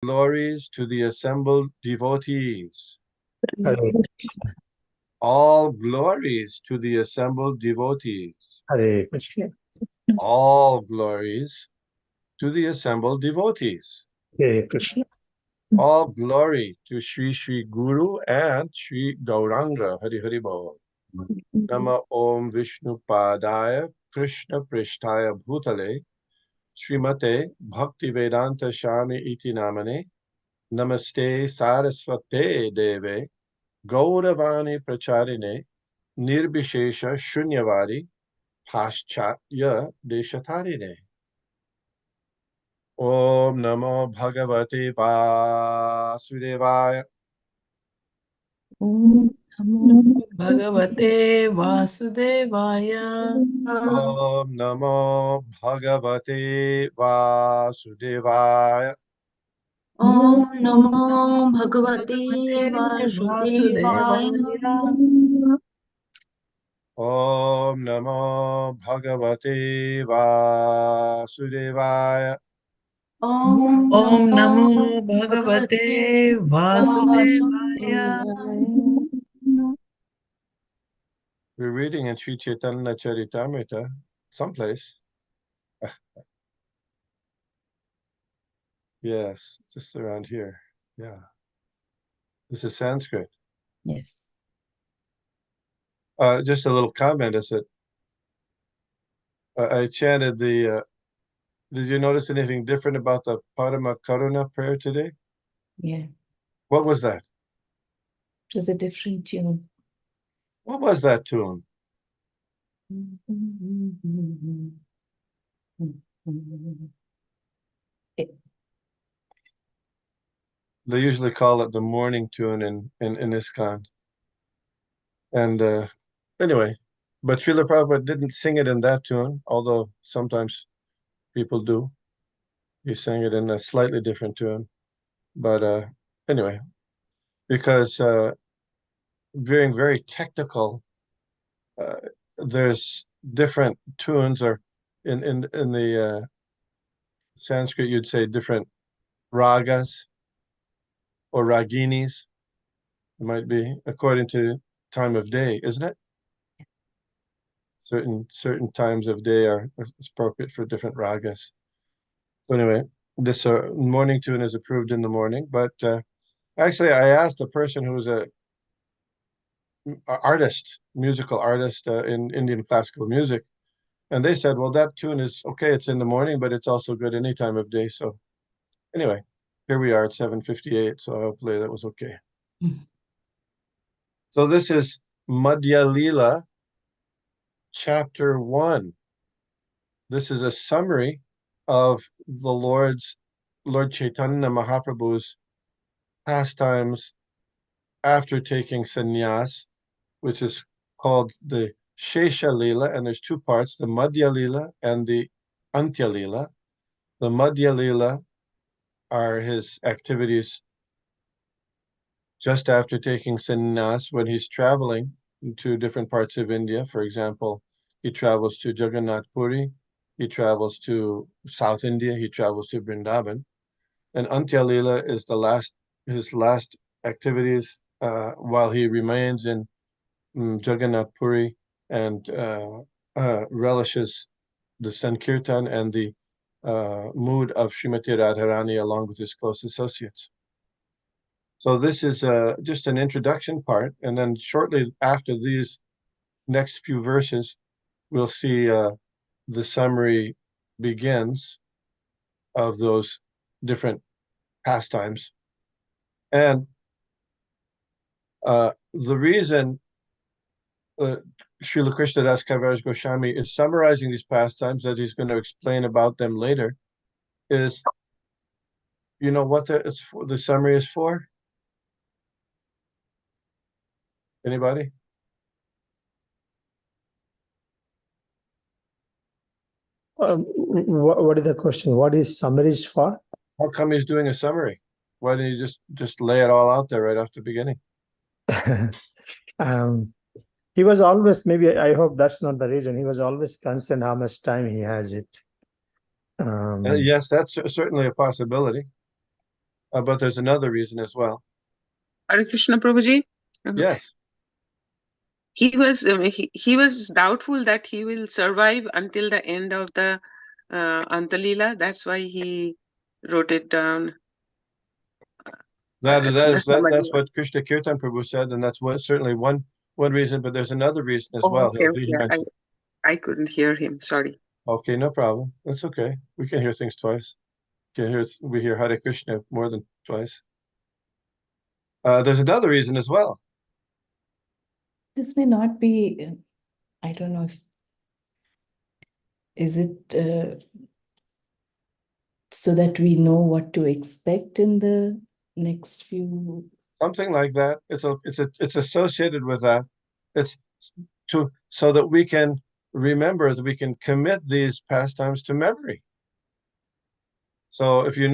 glories to the assembled devotees. Hare All glories to the assembled devotees. Hare Krishna. All glories to the assembled devotees. Hare Krishna. All glory to Sri Sri Guru and Sri Gauranga. Hari Hari Bol. Nama Om Vishnu Padaya Krishna Prishtaya Bhutale Srimate Bhakti Vedanta Shami Iti Namane Namaste Saraswate Deve Gauravani Pracharine Nirbishesha Shunyavadi Paschatya Deshatarine. Om Namo Bhagavate Vasudevaya. Om Namo Bhagavate Vasudevaya. Om Namo Bhagavate Vasudevaya. Om Namo Bhagavate Vasudevaya. Om Namo Bhagavate Vasudevaya. Om Namo Bhagavate Vasudevaya. We're reading in Sri Caitanya Caritamrita, someplace. Yes, just around here. Yeah. This is Sanskrit. Yes. Just a little comment is that I chanted the, did you notice anything different about the Parama Karuna prayer today? Yeah. What was that? It was a different tune. What was that tune? They usually call it the morning tune in ISKCON. And anyway, but Srila Prabhupada didn't sing it in that tune, although sometimes people do. He sang it in a slightly different tune. But anyway, because being very technical, there's different tunes, or in the Sanskrit you'd say different ragas or raginis. It might be according to time of day, isn't it? Certain times of day are appropriate for different ragas. So anyway, this morning tune is approved in the morning, but actually I asked a person who was a artist, musical artist in Indian classical music, and they said, well, that tune is okay, it's in the morning, but it's also good any time of day. So anyway, here we are at 7:58, so hopefully that was okay. So this is Madhya Lila, chapter 1. This is a summary of the Lord Chaitanya Mahaprabhu's pastimes after taking sannyas, which is called the Shesha Lila, and there's two parts, the Madhya Lila and the Antya Lila. The Madhya Lila are his activities just after taking sannyas when he's traveling to different parts of India. For example, he travels to Jagannath Puri, he travels to South India, he travels to Vrindavan. And Antya Lila is his last activities while he remains in Jagannath Puri and relishes the Sankirtan and the mood of Srimati Radharani along with his close associates. So this is just an introduction part, and then shortly after these next few verses, we'll see the summary begins of those different pastimes. And the reason Srila Krishnadas Kaviraj Goswami is summarizing these pastimes, that he's going to explain about them later, is, you know what the summary is for? Anybody? What is the question? What is summaries for? How come he's doing a summary? Why didn't you just lay it all out there right off the beginning? He was always, maybe I hope that's not the reason, he was always concerned how much time he has it. Yes, that's certainly a possibility. But there's another reason as well. Hare Krishna Prabhuji. Yes. He was doubtful that he will survive until the end of the Antalila. That's why he wrote it down. That's what Krishna Kirtan Prabhu said, and that's certainly one reason. But there's another reason as well. Okay. I couldn't hear him. Sorry. Okay, no problem. That's okay. We can hear things twice. We hear Hare Krishna more than twice. There's another reason as well. This may not be, I don't know if, is it so that we know what to expect in the next few? Something like that. It's associated with that. It's so that we can remember, that we can commit these pastimes to memory. So if you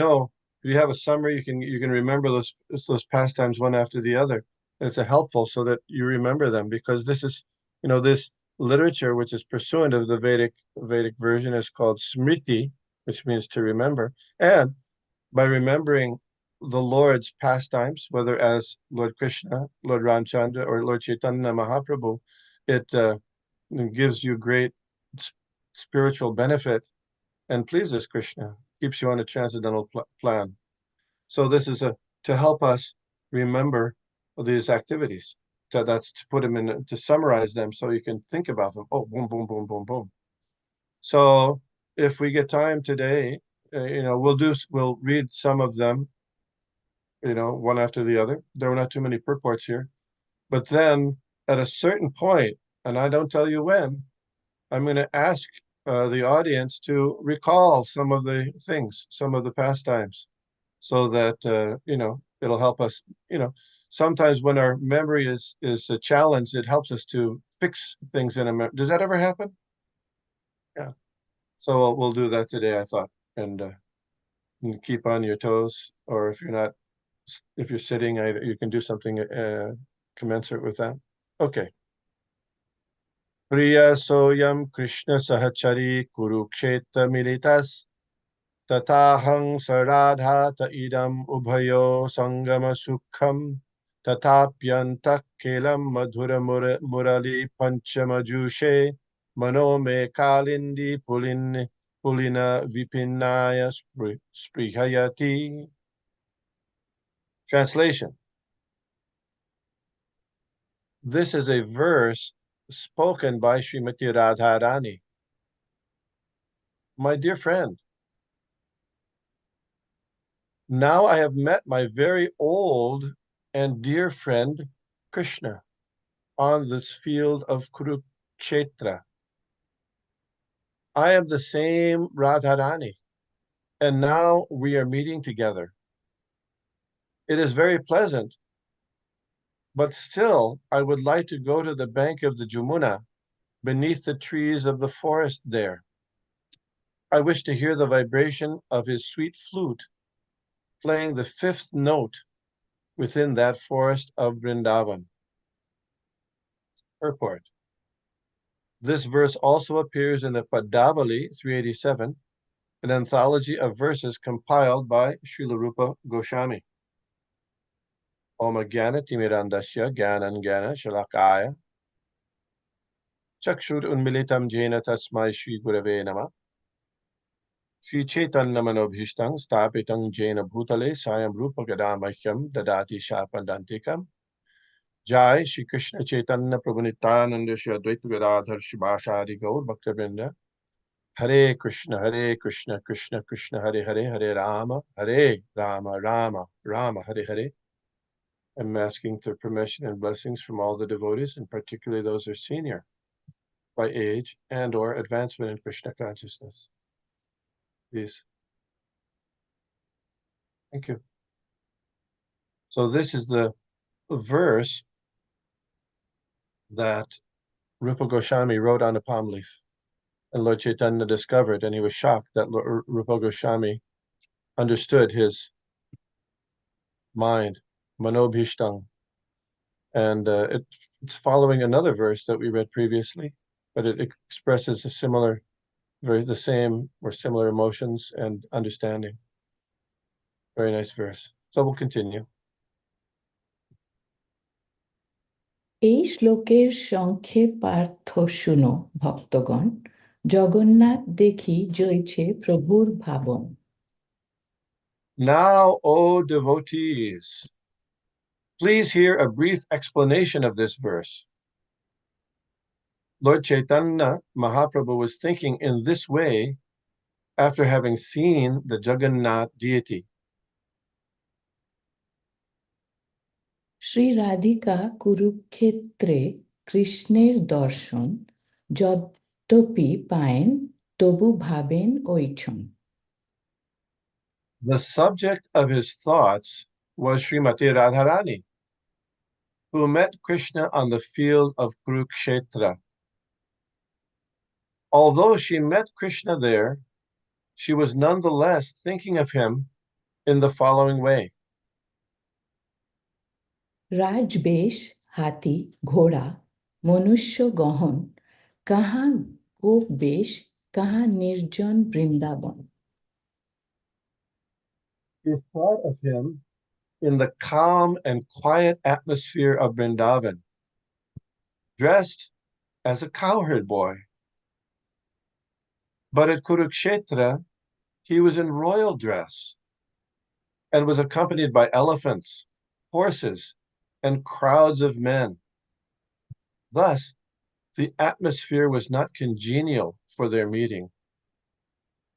have a summary, you can remember those pastimes one after the other. And it's helpful so that you remember them, because this is, this literature, which is pursuant of the Vedic version, is called Smriti, which means to remember. And by remembering the Lord's pastimes, whether as Lord Krishna, Lord Ramchandra, or Lord Chaitanya Mahaprabhu, it gives you great spiritual benefit and pleases Krishna, keeps you on a transcendental plan. So this is to help us remember these activities. So that's to put them in, to summarize them so you can think about them. Oh, boom, boom, boom, boom, boom. So if we get time today, we'll read some of them, one after the other. There were not too many purports here. But then at a certain point, and I don't tell you when, I'm going to ask the audience to recall some of the things, some of the pastimes, so that, it'll help us. Sometimes when our memory is challenged, it helps us to fix things in a memory. Does that ever happen? Yeah. So we'll do that today, I thought, and keep on your toes, or if you're sitting, you can do something commensurate with that. Okay. Priya soyam Krishna sahachari kurukshetra militas tatahang saradha ta idam ubhayo sangama sukham tatapyantak kelam madhura murali panchamajushe mano me kalindi pulina vipinaya sprihayati. Translation. This is a verse spoken by Srimati Radharani. My dear friend, now I have met my very old and dear friend Krishna on this field of Kurukshetra. I am the same Radharani, and now we are meeting together. It is very pleasant, but still I would like to go to the bank of the Jamuna, beneath the trees of the forest there. I wish to hear the vibration of his sweet flute playing the fifth note within that forest of Vrindavan. Purport. This verse also appears in the Padavali 387, an anthology of verses compiled by Srila Rupa Goswami. Om Jnana Timirandasya Jnana Shalakaya Chakshur Unmilitam Jena Tasmai Shri Gurave Namah Shri Chaitanya Manobhishtam Sthapitam Jena Bhutale Sayam Rupa Gadamahyam Dadati Shapandantikam. Jai Shri Krishna Chaitanya Prabhu Nityananda Shri Advaita Gadadhar Shivashadi Gaur Bhaktivinoda. Hare Krishna, Krishna Krishna, Hare Hare, Hare Rama, Rama Rama, Hare Hare. I'm asking for permission and blessings from all the devotees, and particularly those who are senior by age and or advancement in Krishna consciousness. Please. Thank you. So this is the verse that Rupa Goswami wrote on a palm leaf, and Lord Chaitanya discovered, and he was shocked that Rupa Goswami understood his mind, manobhishtang. And it's following another verse that we read previously, but it expresses the same or similar emotions and understanding. Very nice verse. So we'll continue. এই শ্লোকের সংক্ষেপার্থ শুনো ভক্তগণ, জগন্নাথ দেখি জয়ছে প্রভুর ভাবন। Now, O devotees, please hear a brief explanation of this verse. Lord Caitanya Mahaprabhu was thinking in this way after having seen the Jagannath deity. Shri Radhika কুরুক্ষেত্রে কৃষ্ণের দর্শন যদ্যপি পায়েন তবু ভাবেন ওইছন। The subject of his thoughts was Srimati Radharani, who met Krishna on the field of Kurukshetra. Although she met Krishna there, she was nonetheless thinking of him in the following way. রাজবেশ হাতি ঘোড়া মনুষ্য গহন কাহা গোপ বেশ কাহা নির্জন Vrindavan. She thought of him in the calm and quiet atmosphere of Vrindavan, dressed as a cowherd boy. But at Kurukshetra, he was in royal dress and was accompanied by elephants, horses, and crowds of men. Thus, the atmosphere was not congenial for their meeting.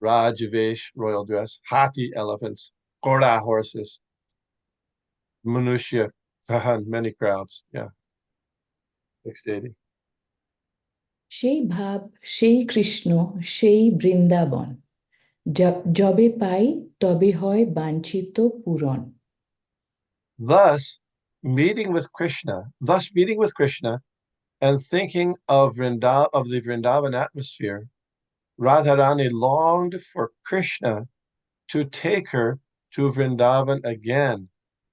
Rajvesh, royal dress, Hati, elephants, Ghoda, horses, Manushya, many crowds. Yeah. 680. সেই ভাব সেই কৃষ্ণ সেই বৃন্দাবন যবে পাই তবে হয় বাঞ্ছিত পূরণ। Thus meeting with Krishna and thinking of the Vrindavan atmosphere, Radharani longed for Krishna to take her to Vrindavan again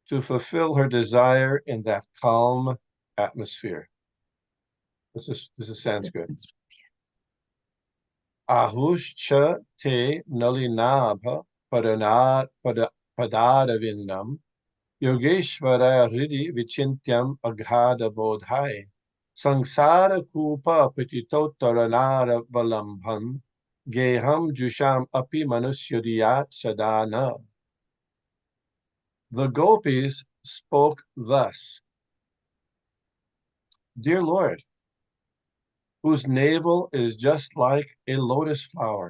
to fulfill her desire in that calm atmosphere. This is Sanskrit. Ahuscha te nalinabha padadavindam Yogeshvara Hridi Vichintyam Aghada Bodhai Sangsara Kupa Pititottaranara Valambham Geham Jusham Api Manusyadiyat Sadana. The gopis spoke thus: Dear Lord, whose navel is just like a lotus flower,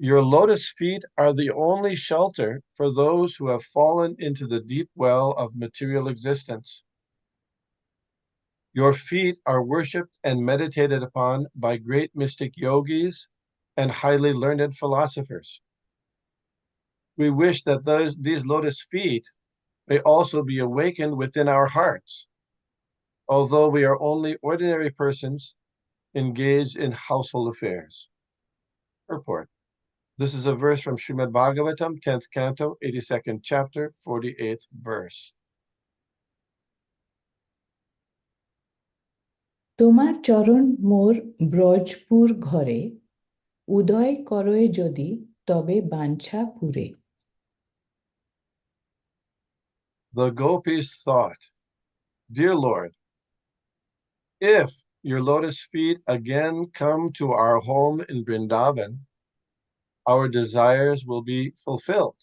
your lotus feet are the only shelter for those who have fallen into the deep well of material existence. Your feet are worshipped and meditated upon by great mystic yogis and highly learned philosophers. We wish that these lotus feet may also be awakened within our hearts, although we are only ordinary persons engaged in household affairs. Purport. This is a verse from Srimad Bhagavatam, 10th canto, 82nd chapter, 48th verse. তোমার চরণ মোর ব্রজপুর ঘরে উদয় করয়ে যদি তবে বাঞ্ছা পুরে। The gopis thought, Dear Lord, if your lotus feet again come to our home in Vrindavan, our desires will be fulfilled.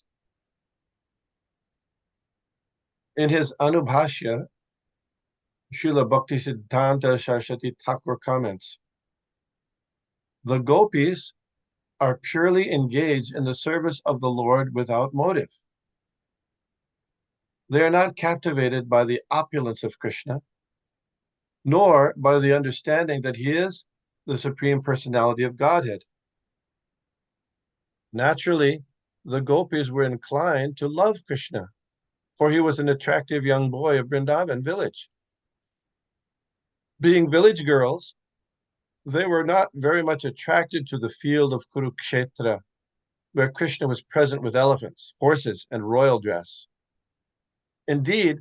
In his Anubhashya, Srila Bhaktisiddhanta Saraswati Thakur comments, the gopis are purely engaged in the service of the Lord without motive. They are not captivated by the opulence of Krishna, nor by the understanding that he is the Supreme Personality of Godhead. Naturally, the gopis were inclined to love Krishna, for he was an attractive young boy of Vrindavan village. Being village girls, they were not very much attracted to the field of Kurukshetra, where Krishna was present with elephants, horses, and royal dress. Indeed,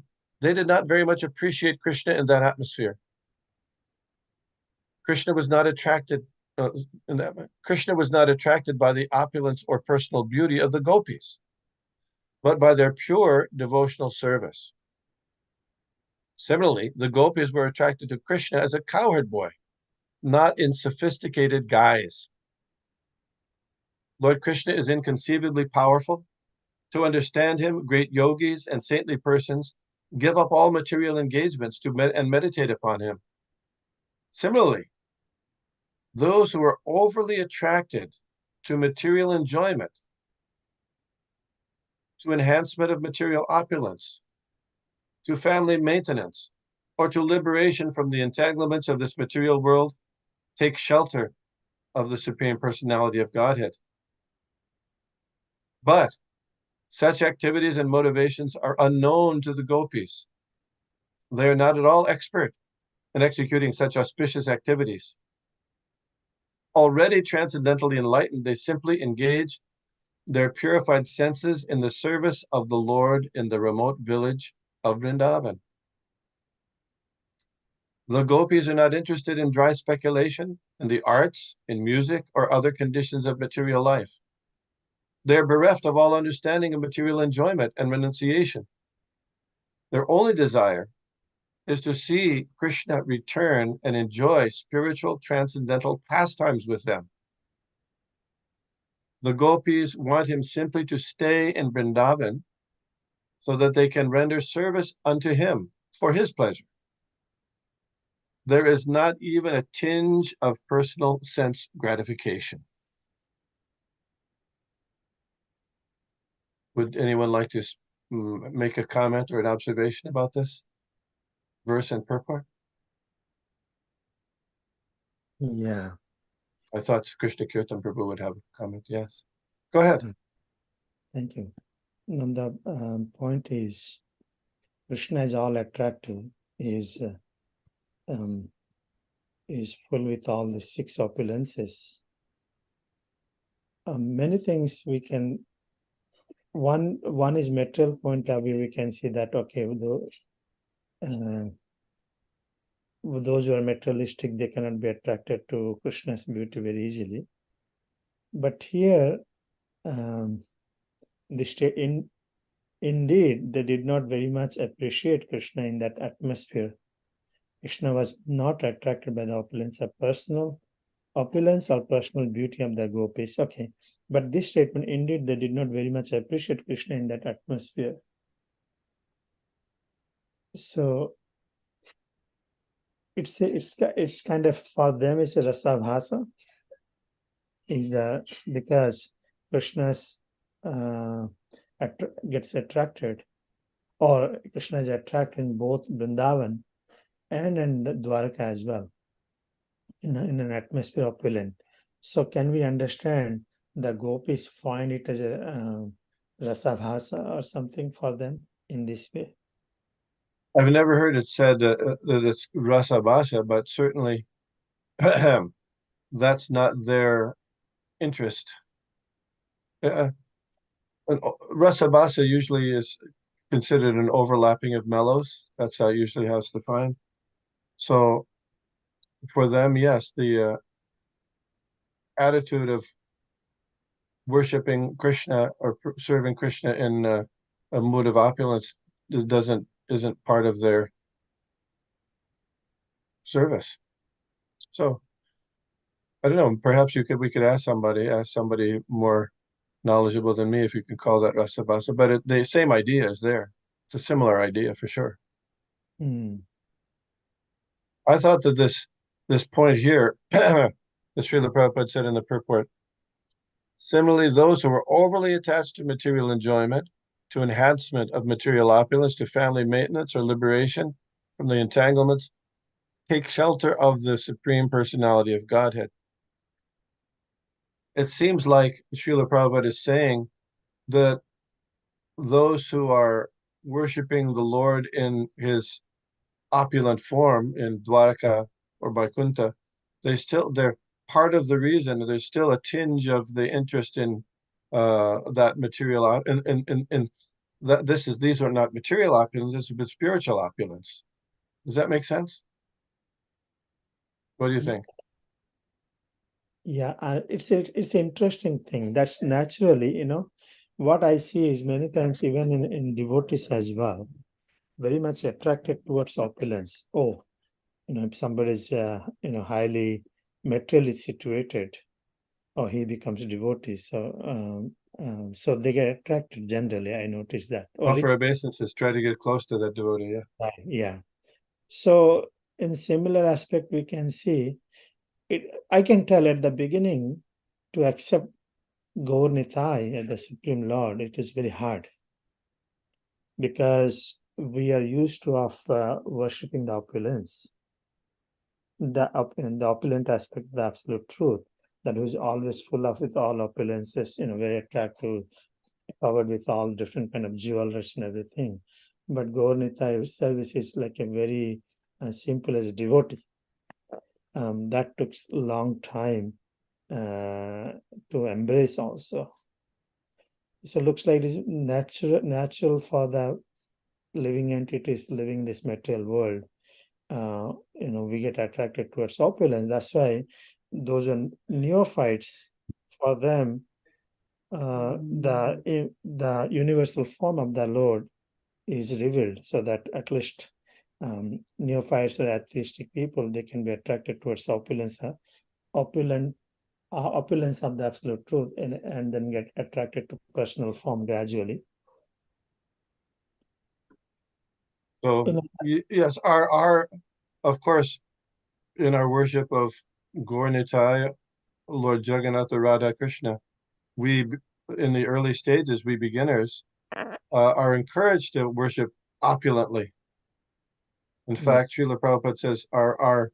they did not very much appreciate Krishna in that atmosphere. Krishna was not attracted by the opulence or personal beauty of the gopis. but by their pure devotional service. Similarly, the gopis were attracted to Krishna as a cowherd boy, not in sophisticated guise. Lord Krishna is inconceivably powerful. To understand him, great yogis and saintly persons give up all material engagements and meditate upon him. Similarly, those who are overly attracted to material enjoyment, to enhancement of material opulence, to family maintenance, or to liberation from the entanglements of this material world, take shelter of the Supreme Personality of Godhead. But such activities and motivations are unknown to the gopis. They are not at all expert in executing such auspicious activities. Already transcendentally enlightened, they simply engage their purified senses in the service of the Lord in the remote village of Vrindavan. The gopis are not interested in dry speculation, in the arts, in music, or other conditions of material life. They are bereft of all understanding of material enjoyment and renunciation. Their only desire is to see Krishna return and enjoy spiritual transcendental pastimes with them. The gopis want him simply to stay in Vrindavan so that they can render service unto him for his pleasure. There is not even a tinge of personal sense gratification. Would anyone like to make a comment or an observation about this verse and purport? Yeah. I thought Krishna Kirtan Prabhu would have a comment. Yes. Go ahead. Thank you. And the point is, Krishna is all attractive, is full with all the six opulences. Many things we can. One is material point of view. We can see that those who are materialistic, they cannot be attracted to Krishna's beauty very easily. But here, indeed, they did not very much appreciate Krishna in that atmosphere. Krishna was not attracted by the opulence or personal beauty of the gopis. Okay, but this statement, indeed, they did not very much appreciate Krishna in that atmosphere. So it's kind of, for them, it's a rasabhasa, because Krishna's gets attracted, or Krishna is attracted in both Vrindavan and in Dwarka as well, in an atmosphere of opulence. So can we understand the gopis find it as a rasabhasa or something for them in this way? I've never heard it said that it's rasabhasa, but certainly that's not their interest. Rasabhasa usually is considered an overlapping of mellows. That's usually how it's defined. So for them, yes, the attitude of worshiping Krishna or serving Krishna in a mood of opulence isn't part of their service. So I don't know. Perhaps we could ask somebody more knowledgeable than me if you can call that rasabhasa. But the same idea is there. It's a similar idea for sure. I thought that this point here, that Srila Prabhupada said in the purport, similarly, those who are overly attached to material enjoyment, to enhancement of material opulence, to family maintenance or liberation from the entanglements, take shelter of the Supreme Personality of Godhead. It seems like Srila Prabhupada is saying that those who are worshiping the Lord in his opulent form in Dwarka or Vaikuntha, they're part of the reason. There's still a tinge of the interest in that material and that these are not material opulence, but spiritual opulence. Does that make sense? What do you think? Yeah, it's an interesting thing. That's naturally, what I see is many times even in devotees as well, very much attracted towards opulence. Oh, if somebody is highly materially situated, or he becomes a devotee, so they get attracted generally. I noticed that. Or Offer rich obeisances, try to get close to that devotee. Yeah. guy, yeah. So in similar aspect, we can see it. I can tell at the beginning to accept Gaur Nitai as the Supreme Lord, it is very hard because we are used to of worshipping the opulence, the opulent aspect, the absolute truth, that who is always full of with all opulences, very attractive, covered with all different kind of jewelries and everything. But Gaur Nitai service is like a very simple as devotee. That took a long time to embrace also. So looks like it is natural for the living entities living in this material world. We get attracted towards opulence. That's why those are neophytes. For them, the universal form of the Lord is revealed, so that at least neophytes or atheistic people, they can be attracted towards opulence, opulence of the absolute truth, and then get attracted to personal form gradually. So yes, our of course, in our worship of Gaur Nitai, Lord Jagannatha Radha Krishna, we in the early stages, we beginners are encouraged to worship opulently. In fact, Srila Prabhupada says our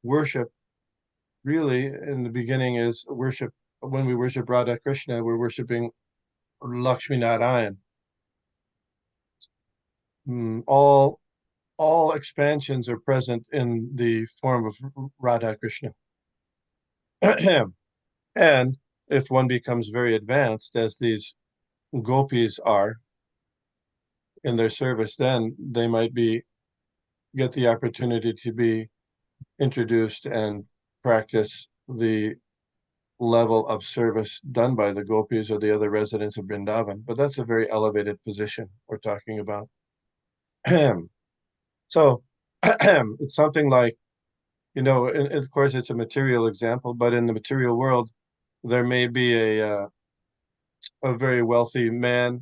worship really in the beginning is worship. When we worship Radha Krishna, we're worshiping Lakshmi Narayan. All expansions are present in the form of Radha Krishna. And if one becomes very advanced, as these gopis are in their service, then they might get the opportunity to be introduced and practice the level of service done by the gopis or the other residents of Vrindavan. But that's a very elevated position we're talking about. So it's something like, and of course it's a material example, but in the material world, there may be a very wealthy man,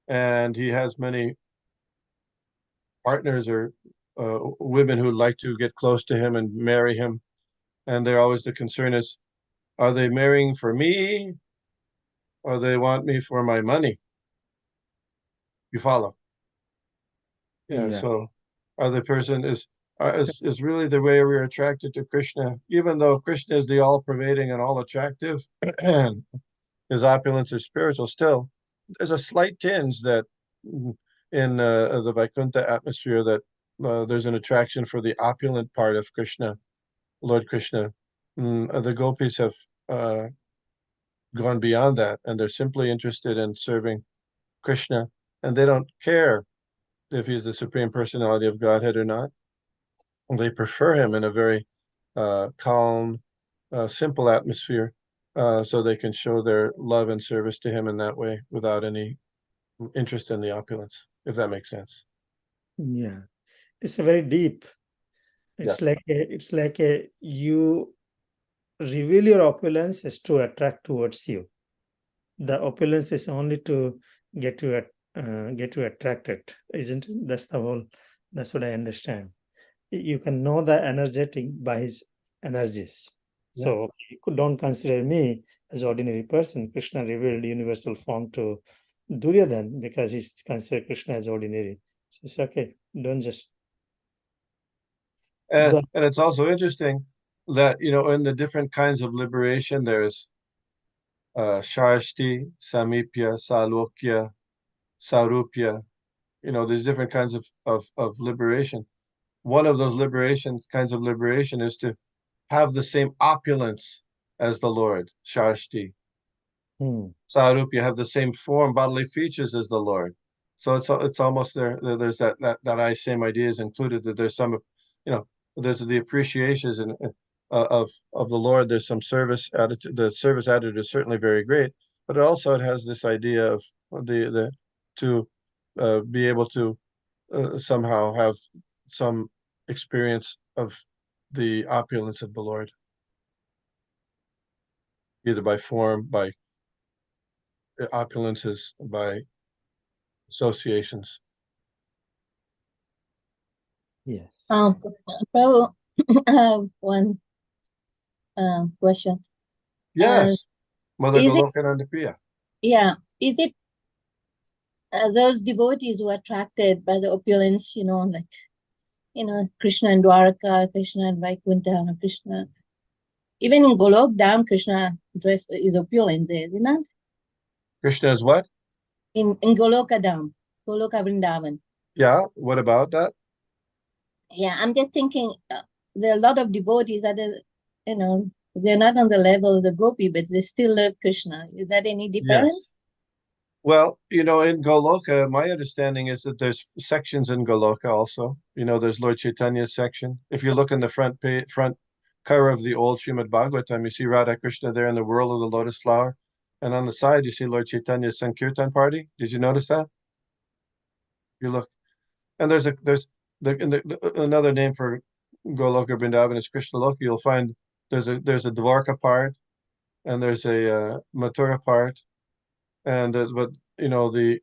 and he has many partners or women who like to get close to him and marry him. And they're always the concern is, are they marrying for me or they want me for my money? You follow? Yeah. So the person is really the way we're attracted to Krishna, even though Krishna is the all-pervading and all-attractive, and his opulence is spiritual. Still, there's a slight tinge that in the Vaikuntha atmosphere that there's an attraction for the opulent part of Krishna, Lord Krishna. The gopis have gone beyond that, and they're simply interested in serving Krishna, and they don't care if he's the Supreme Personality of Godhead or not. They prefer him in a very calm, simple atmosphere, so they can show their love and service to him in that way without any interest in the opulence, if that makes sense. Yeah, it's a very deep. It's like you reveal your opulence is to attract towards you. The opulence is only to get you attracted, isn't it? That's what I understand. You can know the energetic by his energies. So you don't consider me as ordinary person. Krishna revealed universal form to Duryodhan because he's considered Krishna as ordinary. So it's okay. Don't just And it's also interesting that, in the different kinds of liberation, there's Shashti, Samipya, Salokya, Sarupya, there's different kinds of liberation. One of those kinds of liberation is to have the same opulence as the Lord, Shashti. Sarupya, have the same form, bodily features as the Lord. So it's almost there. There's that same idea is included, that there's some, there's the appreciations of the Lord. There's some service attitude. The service attitude is certainly very great, but also it has this idea of the to be able to somehow have some experience of the opulence of the Lord, either by form, by opulences, by associations. Yes. Prabhu, I have one question. Yes, Mother is it- Golokananda Priya. Yeah, is it those devotees who are attracted by the opulence, like, Krishna and Dwaraka, Krishna and Vaikuntha, Krishna. Even in Golok Dham, Krishna dress is opulent there, isn't it? Krishna is what? In Goloka Dham, Goloka Vrindavan. Yeah, what about that? Yeah, I'm just thinking there are a lot of devotees that are, they're not on the level of the gopi, but they still love Krishna. Is that any difference? Yes. Well, in Goloka, my understanding is that there's sections in Goloka also. There's Lord Chaitanya's section. If you look in the front cover of the old Srimad Bhagavatam, you see Radha Krishna there in the whirl of the lotus flower. And on the side, you see Lord Chaitanya's Sankirtan party. Did you notice that? You look. And there's another name for Goloka Vrindavan is Krishna Loka. You'll find there's a Dvarka part and there's a Mathura part. And but the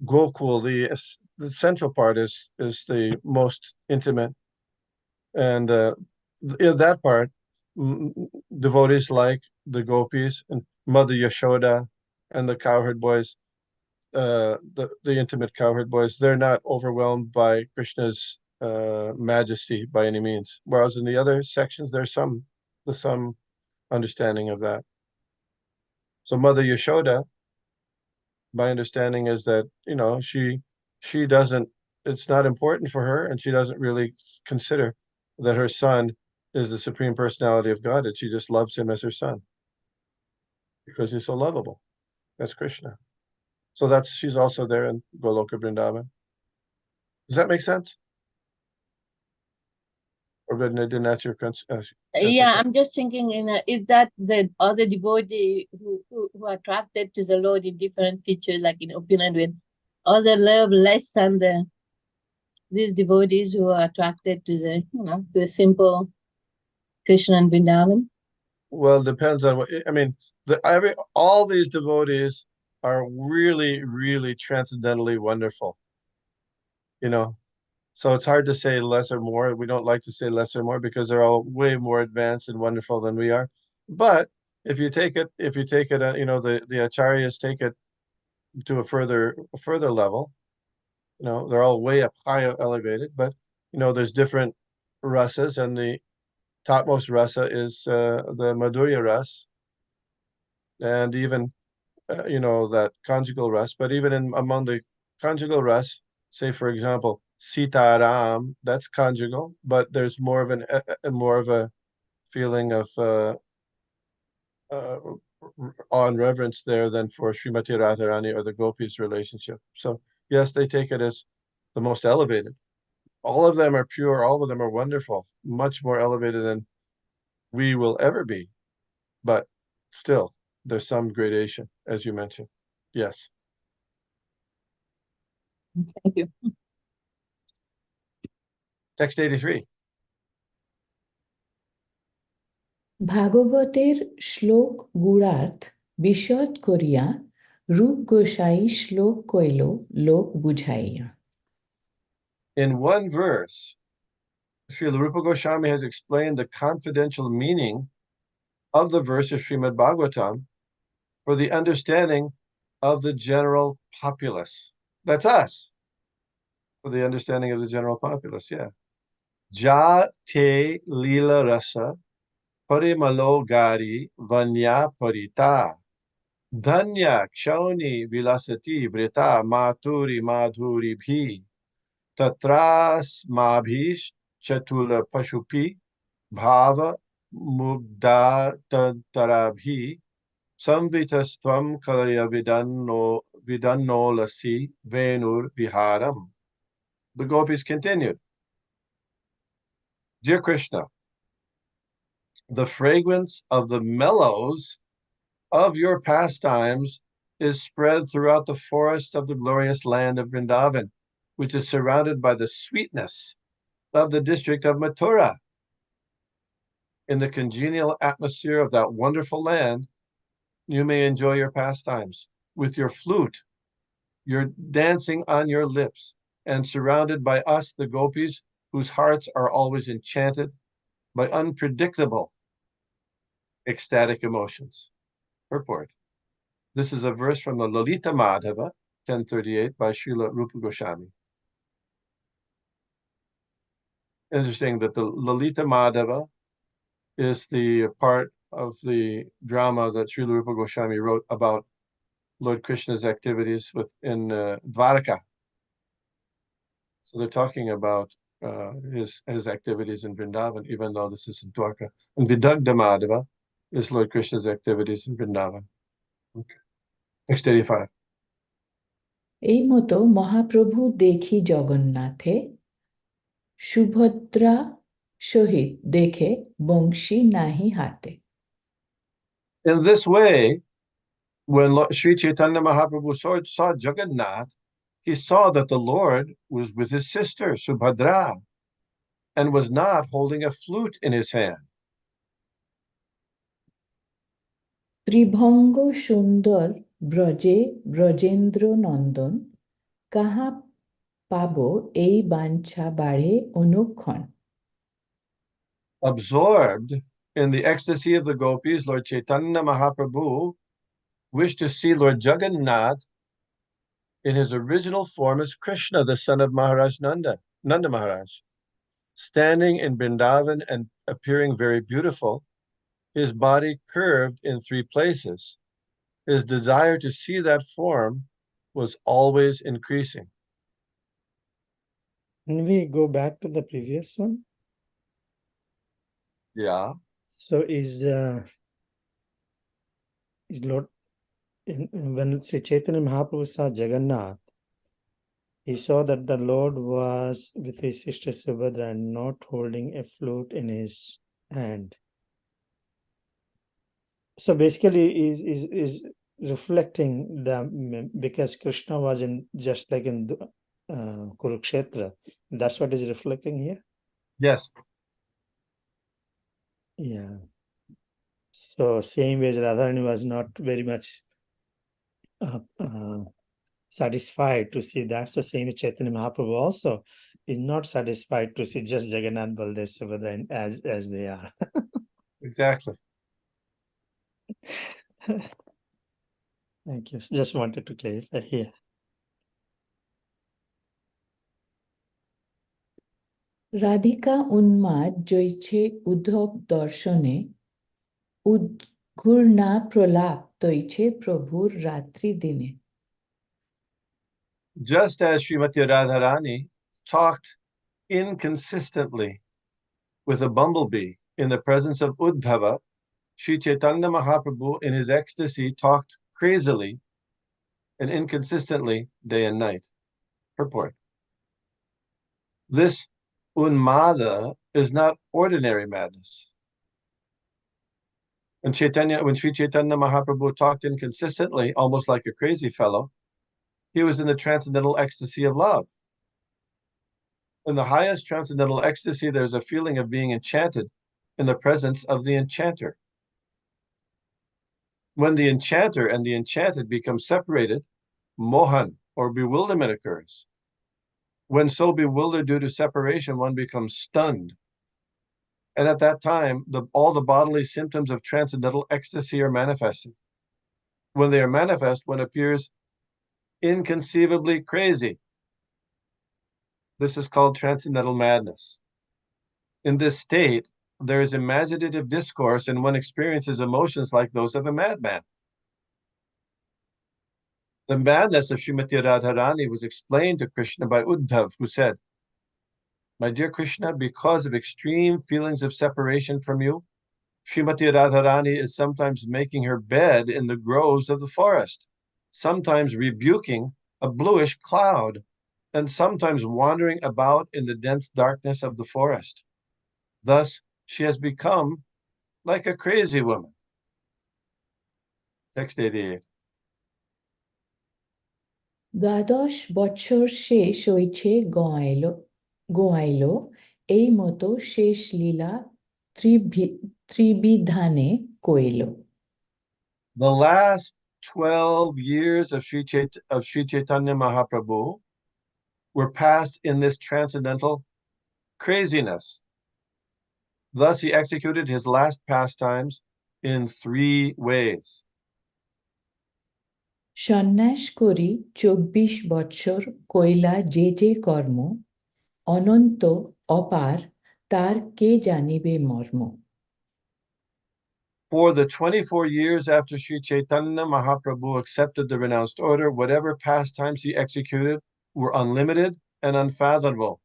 Gokul, the central part is the most intimate, and in that part, devotees like the gopis and Mother Yashoda and the cowherd boys, the intimate cowherd boys, they're not overwhelmed by Krishna's majesty by any means. Whereas in the other sections, there's some understanding of that. So Mother Yashoda, my understanding is that she doesn't, it's not important for her, and she doesn't really consider that her son is the supreme personality of God, that she just loves him as her son because he's so lovable. That's Krishna. So she's also there in Goloka Vrindavan. Does that make sense? Or didn't answer your question? Yeah, I'm just thinking, is that the other devotee who are attracted to the Lord in different features, like in opulent with other love less than these devotees who are attracted to to a simple Krishna and Vrindavan? Well, it depends on what I mean. All these devotees are really, really transcendently wonderful. So it's hard to say less or more. We don't like to say less or more because they're all way more advanced and wonderful than we are. But if you take it, the acharyas take it to a further level. They're all way up high elevated, but there's different rasas, and the topmost rasa is the Madhurya ras, and even that conjugal ras. But even among the conjugal ras, say for example, Sitaram, that's conjugal, but there's more of a feeling of awe and reverence there than for Srimati Radharani or the gopis relationship. So yes, they take it as the most elevated. All of them are pure, all of them are wonderful, much more elevated than we will ever be. But still, there's some gradation, as you mentioned. Yes. Thank you. Text 83. ভাগবতের শ্লোক গুড়ার্থ বিশদ করিয়া রূপ গোসাই শ্লোক কইল লোক বুঝাইয়া. In one verse, Srila Rupa Goswami has explained the confidential meaning of the verse of Srimad Bhagavatam for the understanding of the general populace. That's us. For the understanding of the general populace, yeah. Ja te lila rasa parimalo gari vanya parita dhanya kshoni vilasati vrita maturi madhuri bhi tatras mabhish chatula pashupi bhava mugda tantarabhi samvitastam kalaya vidannolasi venur viharam. The gopis continued, Dear Krishna, the fragrance of the mellows of your pastimes is spread throughout the forest of the glorious land of Vrindavan, which is surrounded by the sweetness of the district of Mathura. In the congenial atmosphere of that wonderful land, you may enjoy your pastimes with your flute, your dancing on your lips, and surrounded by us, the gopis, whose hearts are always enchanted by unpredictable ecstatic emotions. Purport. This is a verse from the Lalita Madhava, 1038, by Srila Rupa Goswami. Interesting that the Lalita Madhava is the part of the drama that Srila Rupa Goswami wrote about Lord Krishna's activities in Dvaraka. So they're talking about his activities in Vrindavan, even though this is in Dwarka. And Vidagdha Madhava is Lord Krishna's activities in Vrindavan. Okay. Next 85. এই মতো মহাপ্রভু দেখি জগন্নাথে সুভদ্রা সহিত দেখে বংশী নাহি হাতে. In this way, when Sri Chaitanya Mahaprabhu saw Jagannath, he saw that the Lord was with his sister, Subhadra, and was not holding a flute in his hand. Tribhanga সুন্দর ব্রজে ব্রজেন্দ্র নন্দন কাহা পাবো এই বাঞ্ছা বাড়ে অনুক্ষণ. Absorbed in the ecstasy of the gopis, Lord Chaitanya Mahaprabhu wished to see Lord Jagannath in his original form as Krishna, the son of Maharaj Nanda Maharaj, standing in Vrindavan and appearing very beautiful, his body curved in 3 places. His desire to see that form was always increasing. Can we go back to the previous one? Yeah. So is Lord when Sri Chaitanya Mahaprabhu saw Jagannath, he saw that the Lord was with his sister Subhadra and not holding a flute in his hand. So basically is reflecting the, because Krishna was in just like in Kurukshetra. That's what is reflecting here. Yes. Yeah. So same way as Radharani was not very much satisfied to see that. So same with Chaitanya Mahaprabhu also is not satisfied to see just Jagannath, Baldev, Subhadra as they are. Exactly. Thank you. Just wanted to clarify here. Radhika উন্মাদ জৈছে উদ্ধব দর্শনে উদ্ঘূর্ণা প্রলাপ তৈছে প্রভুর রাত্রি দিনে. Just as Srimati Radharani talked inconsistently with a bumblebee in the presence of Uddhava, Sri Chaitanya Mahaprabhu in his ecstasy talked crazily and inconsistently day and night. Purport. This unmada is not ordinary madness. When Sri Chaitanya Mahaprabhu talked inconsistently, almost like a crazy fellow, he was in the transcendental ecstasy of love. In the highest transcendental ecstasy, there's a feeling of being enchanted in the presence of the enchanter. When the enchanter and the enchanted become separated, mohan or bewilderment occurs. When so bewildered due to separation, one becomes stunned. And at that time, all the bodily symptoms of transcendental ecstasy are manifested. When they are manifest, one appears inconceivably crazy. This is called transcendental madness. In this state, there is imaginative discourse and one experiences emotions like those of a madman. The madness of Srimati Radharani was explained to Krishna by Uddhav, who said, "My dear Krishna, because of extreme feelings of separation from you, Srimati Radharani is sometimes making her bed in the groves of the forest, sometimes rebuking a bluish cloud, and sometimes wandering about in the dense darkness of the forest. Thus, she has become like a crazy woman." Text 88. দ্বাদশ বৎসর শেষ হইছে গোয়াইল এই মতো শেষ লীলা ত্রিবিধানে কইল। The last 12 years of Sri Chaitanya Mahaprabhu were passed in this transcendental craziness. Thus, he executed his last pastimes in 3 ways. সন্ন্যাস করি 24 বৎসর কইলা যে যে কর্ম অনন্ত অপার তার কে জানিবে মর্ম। For the 24 years after Sri Chaitanya Mahaprabhu accepted the renounced order, whatever pastimes he executed were unlimited and unfathomable.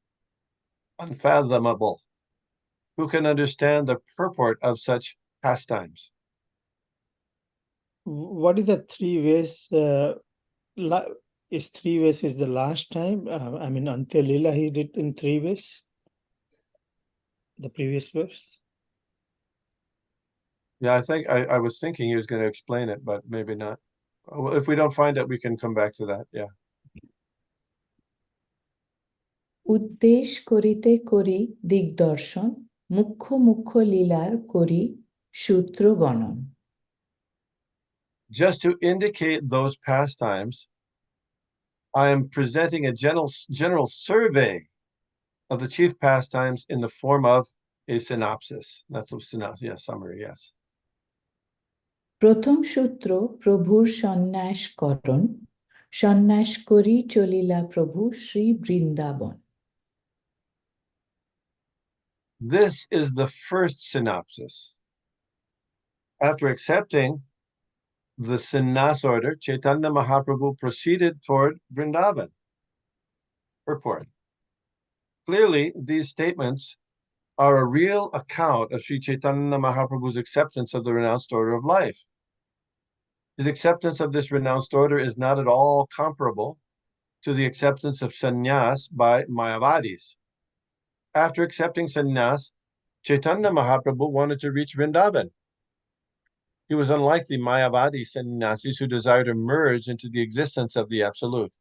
Who can understand the purport of such pastimes? What is the 3 ways? Is 3 ways is the last time? I mean, Antya Lila he did in 3 ways. The previous verse. Yeah, I think I was thinking he was going to explain it, but maybe not. Well, if we don't find it, we can come back to that. Yeah. উদ্দেশ করিতে করি দিগদর্শন মুখ্য মুখ্য লীলার করি সূত্র গণন। Just to indicate those pastimes, I am presenting a general survey of the chief pastimes in the form of a synopsis. That's a synopsis, yes, summary, yes. প্রথম সূত্র প্রভুর সন্ন্যাস করণ সন্ন্যাস করি চলিলা প্রভু Shri Vrindavan. This is the first synopsis. After accepting the sannyas order, Chaitanya Mahaprabhu proceeded toward Vrindavan. Purport. Clearly, these statements are a real account of Sri Chaitanya Mahaprabhu's acceptance of the renounced order of life. His acceptance of this renounced order is not at all comparable to the acceptance of sannyas by Mayavadis. After accepting sannyas, Chaitanya Mahaprabhu wanted to reach Vrindavan. He was unlike the Mayavadi sannyasis who desire to merge into the existence of the Absolute.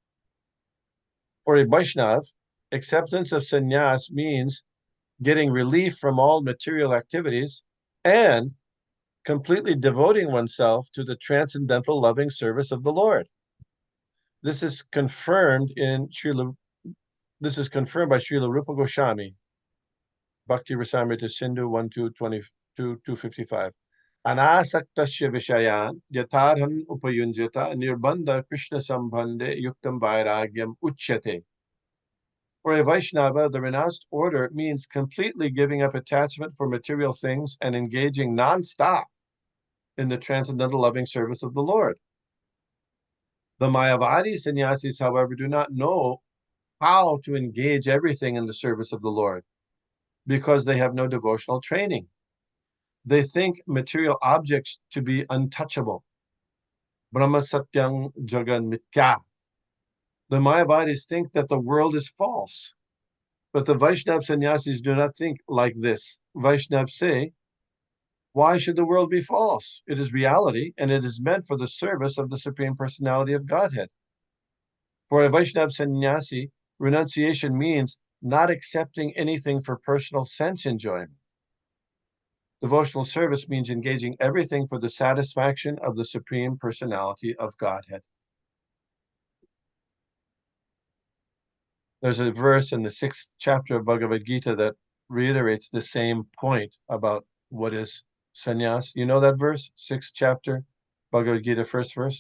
For a Vaishnav, acceptance of sannyas means getting relief from all material activities and completely devoting oneself to the transcendental loving service of the Lord. This is confirmed by Srila Rupa Goswami, Bhakti Rasamrita Sindhu 1-2-22-255. Anasaktasya vishayan yatarhan upayunjata nirbandha Krishna sambandhe yuktam vairagyam uchyate. For a Vaishnava, the renounced order means completely giving up attachment for material things and engaging non-stop in the transcendental loving service of the Lord. The Mayavadi sannyasis, however, do not know how to engage everything in the service of the Lord because they have no devotional training. They think material objects to be untouchable. Brahma Satyam Jagan Mithya. The Mayavadis think that the world is false, but the Vaishnav sannyasis do not think like this. Vaishnavas say, why should the world be false? It is reality, and it is meant for the service of the Supreme Personality of Godhead. For a Vaishnav sannyasi, renunciation means not accepting anything for personal sense enjoyment. Devotional service means engaging everything for the satisfaction of the Supreme Personality of Godhead. There's a verse in the 6th chapter of Bhagavad Gita that reiterates the same point about what is sannyas. You know that verse? 6th chapter, Bhagavad Gita, 1st verse?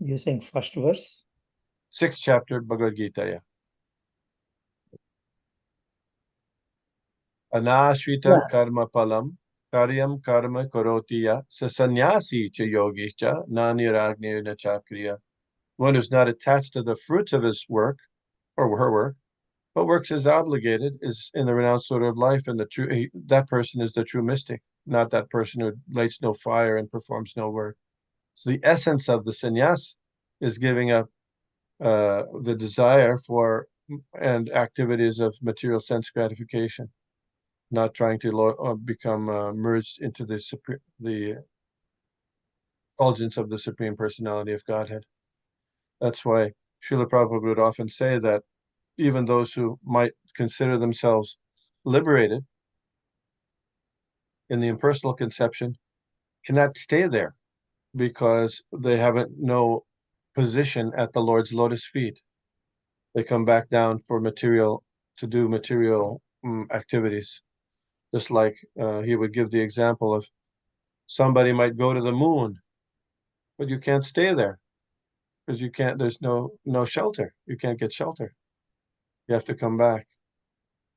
You're saying first verse? 6th chapter, Bhagavad Gita, yeah. Anashrita karma palam karyam karma karotiya sasanyasi cha yogi cha naniragni na chakriya. One who's not attached to the fruits of his work or her work, but works as obligated, is in the renounced order of life, and that person is the true mystic, not that person who lights no fire and performs no work. So the essence of the sannyas is giving up the desire for and activities of material sense gratification. not trying to become merged into the effulgence of the Supreme Personality of Godhead. That's why Srila Prabhupada would often say that even those who might consider themselves liberated in the impersonal conception cannot stay there because they haven't no position at the Lord's lotus feet. They come back down for to do material activities. Just like he would give the example of somebody might go to the moon, but you can't stay there because there's no shelter. You can't get shelter. You have to come back.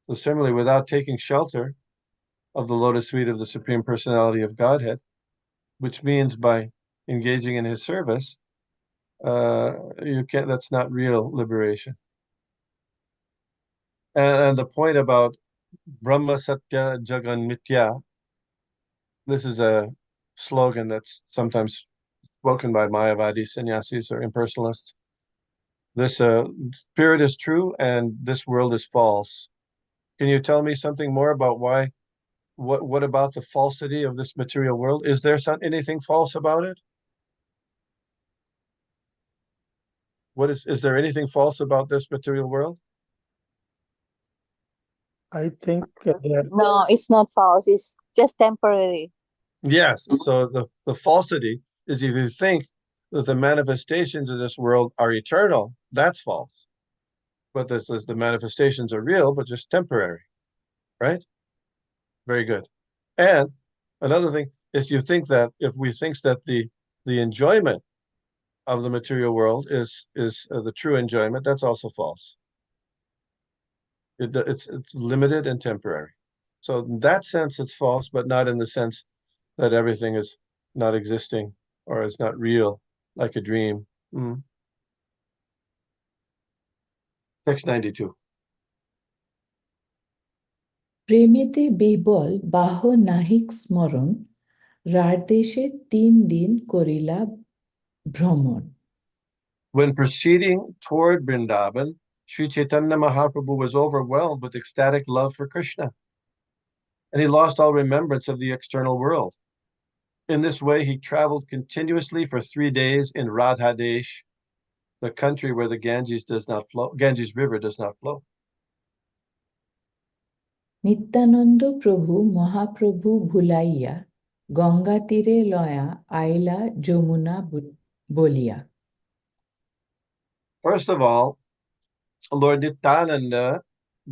So similarly, without taking shelter of the lotus feet of the Supreme Personality of Godhead, which means by engaging in his service, that's not real liberation. And the point about Brahma Satya Jagan Mithya, this is a slogan that's sometimes spoken by Mayavadi sannyasis or impersonalists. This spirit is true and this world is false. Can you tell me something more about what about the falsity of this material world? Is there anything false about it? Is there anything false about this material world? I think No, it's not false. It's just temporary. Yes. So the falsity is if you think that the manifestations of this world are eternal, that's false. But the manifestations are real, but just temporary, right? Very good. And another thing is you think that if we think that the enjoyment of the material world is the true enjoyment, that's also false. It's limited and temporary. So in that sense, it's false, but not in the sense that everything is not existing or is not real, like a dream. Text 92. প্রেমেতে বিবল বাহ নাহিক স্মরণ রারদেশে 3 দিন করিলা ভ্রমণ. When proceeding toward Vrindavan, Sri Chaitanya Mahaprabhu was overwhelmed with ecstatic love for Krishna, and he lost all remembrance of the external world. In this way, he traveled continuously for 3 days in Radhadesh, the country where the Ganges River does not flow. Nityananda প্রভু মহাপ্রভু ভুলাইয়া গঙ্গা তীরে লয়া আইলা যমুনা বলিয়া. First of all, Lord Nityananda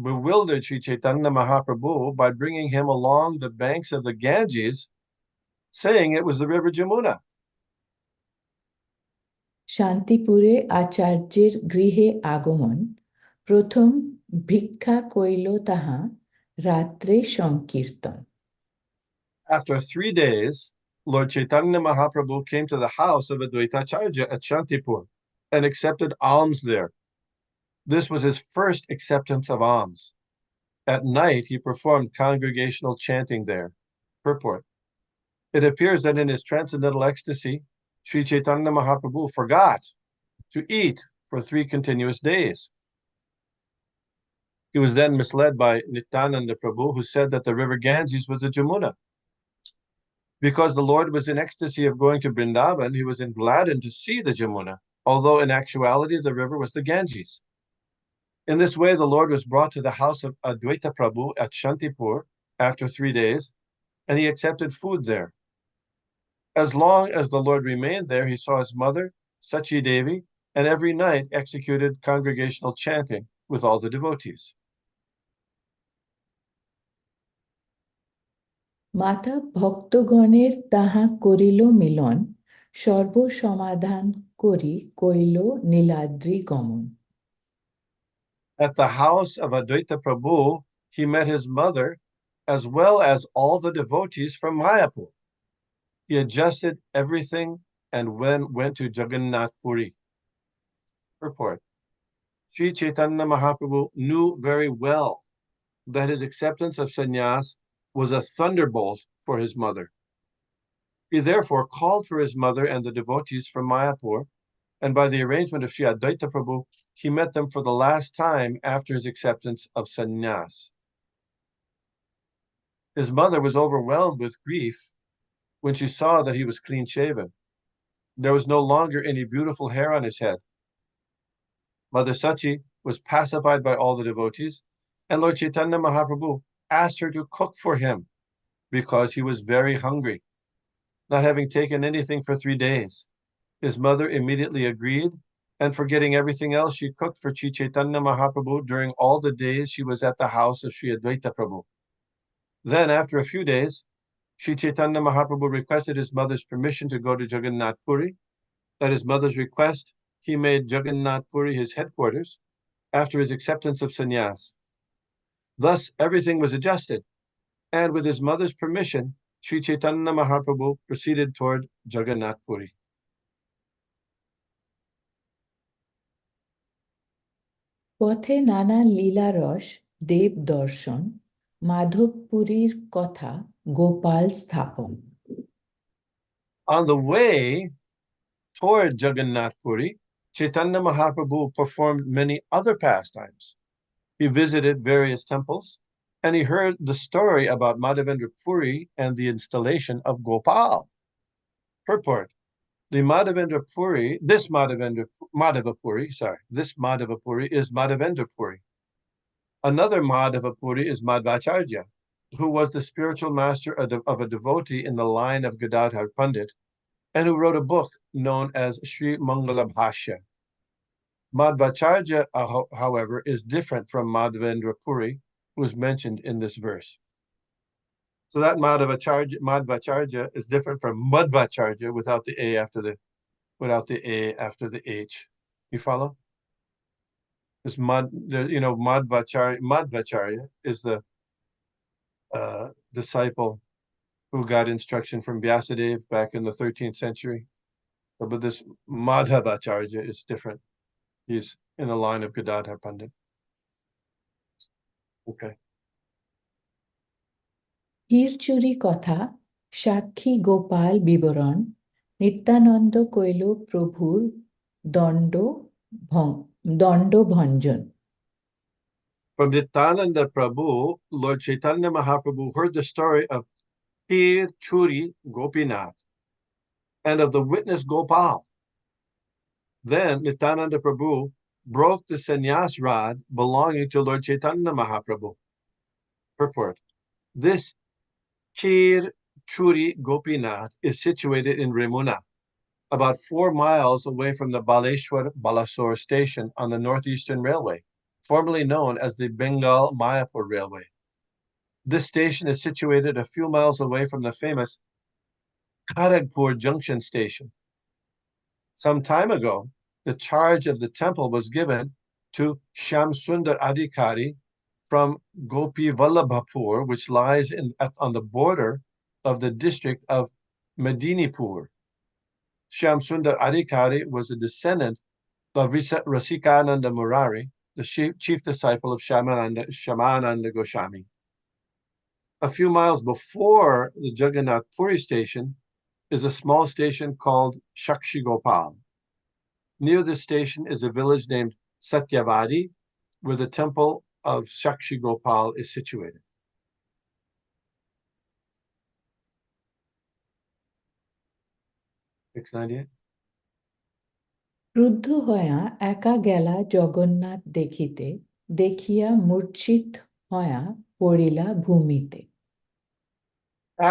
bewildered Sri Chaitanya Mahaprabhu by bringing him along the banks of the Ganges, saying it was the river Jamuna. শান্তিপুরে আচার্যের গৃহে আগমন প্রথম ভিক্ষা কইল তাহা রাত্রে সংকীর্তন. After 3 days, Lord Chaitanya Mahaprabhu came to the house of Advaitacharya at Shantipur and accepted alms there. This was his first acceptance of alms. At night, he performed congregational chanting there. Purport. It appears that in his transcendental ecstasy, Sri Chaitanya Mahaprabhu forgot to eat for 3 continuous days. He was then misled by Nityananda Prabhu, who said that the river Ganges was the Jamuna. Because the Lord was in ecstasy of going to Vrindavan, he was gladdened to see the Jamuna, although in actuality the river was the Ganges. In this way, the Lord was brought to the house of Advaita Prabhu at Shantipur after 3 days, and he accepted food there. As long as the Lord remained there, he saw his mother, Sachi Devi, and every night executed congregational chanting with all the devotees. মাতা ভক্তগণের তাহা করিল মিলন সর্বসমাধান করি কইল নীলাদ্রি গমন. At the house of Advaita Prabhu, he met his mother as well as all the devotees from Mayapur. He adjusted everything and went to Jagannath Puri. Purport. Sri Chaitanya Mahaprabhu knew very well that his acceptance of sannyas was a thunderbolt for his mother. He therefore called for his mother and the devotees from Mayapur, and by the arrangement of Sri Advaita Prabhu, he met them for the last time after his acceptance of sannyas. His mother was overwhelmed with grief when she saw that he was clean-shaven. There was no longer any beautiful hair on his head. Mother Sachi was pacified by all the devotees, and Lord Chaitanya Mahaprabhu asked her to cook for him because he was very hungry, not having taken anything for 3 days. His mother immediately agreed, and forgetting everything else, she cooked for Sri Chaitanya Mahaprabhu during all the days she was at the house of Sri Advaita Prabhu. Then, after a few days, Sri Chaitanya Mahaprabhu requested his mother's permission to go to Jagannath Puri. At his mother's request, he made Jagannath Puri his headquarters after his acceptance of sannyas. Thus, everything was adjusted, and with his mother's permission, Sri Chaitanya Mahaprabhu proceeded toward Jagannath Puri. পথে নানা লীলারস দেব দর্শন মাধবপুরীর কথা গোপাল স্থাপন On the way toward Jagannath Puri, Chaitanya Mahaprabhu performed many other pastimes. He visited various temples, and he heard the story about Madhavendra Puri and the installation of Gopal. Purport: the Madhavendra Puri, this Madhava Puri is Madhavendra Puri. Another Madhava Puri is Madhvacharya, who was the spiritual master of a devotee in the line of Gadadhar Pandit, and who wrote a book known as Sri Mangala Bhashya. Madhvacharya, however, is different from Madhavendra Puri, who is mentioned in this verse. So that Madhvacharya is different from Madhvacharya without the A after the H. You follow? This Madhvacharya is the disciple who got instruction from Vyasadeva back in the 13th century. But this Madhavacharya is different. He's in the line of Gadadhar Pandit. Okay. হীরচুরি কথা সাক্ষী গোপাল বিবরণ নিত্যানন্দ কৈল প্রভুর দণ্ডভঞ্জন From Nityananda Prabhu, Lord Chaitanya Mahaprabhu heard the story of Hir Churi Gopinath and of the witness Gopal. Then Nityananda Prabhu broke the sannyas rod belonging to Lord Chaitanya Mahaprabhu. Purport: this Hir Churi Gopinath is situated in Remuna, about 4 miles away from the Baleshwar Balasore station on the Northeastern Railway, formerly known as the Bengal Mayapur Railway. This station is situated a few miles away from the famous Kharagpur Junction station. Some time ago, the charge of the temple was given to Shamsundar Adhikari from Gopi Vallabhapur, which lies on the border of the district of Medinipur. Shamsundar Adhikari was a descendant of Rasikananda Murari, the chief disciple of Shamananda Goswami. A few miles before the Jagannath Puri station is a small station called Shakshi Gopal. Near this station is a village named Satyavadi, where the temple of Shakshi Gopal is situated. ক্রুদ্ধ হয়া একা গেলা জগন্নাথ দেখিতে দেখিয়া মূর্ছিত হয়া পড়িলা ভূমিতে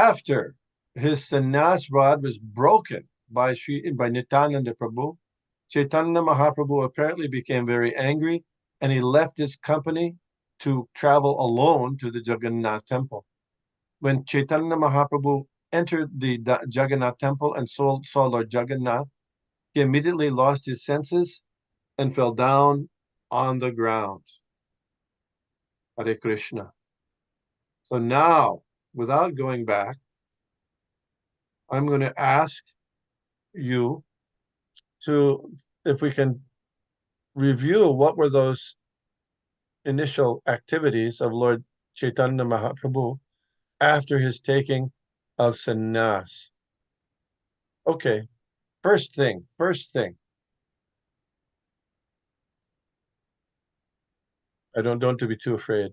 After his sannyas rod was broken by Nityananda Prabhu, Chaitanya Mahaprabhu apparently became very angry, and he left his company to travel alone to the Jagannath temple. When Chaitanya Mahaprabhu entered the Jagannath temple and saw Lord Jagannath, he immediately lost his senses and fell down on the ground. Hare Krishna. So now, without going back, I'm going to ask you to, if we can review what were those initial activities of Lord Chaitanya Mahaprabhu after his taking of sannyas. Okay, first thing. I don't to be too afraid.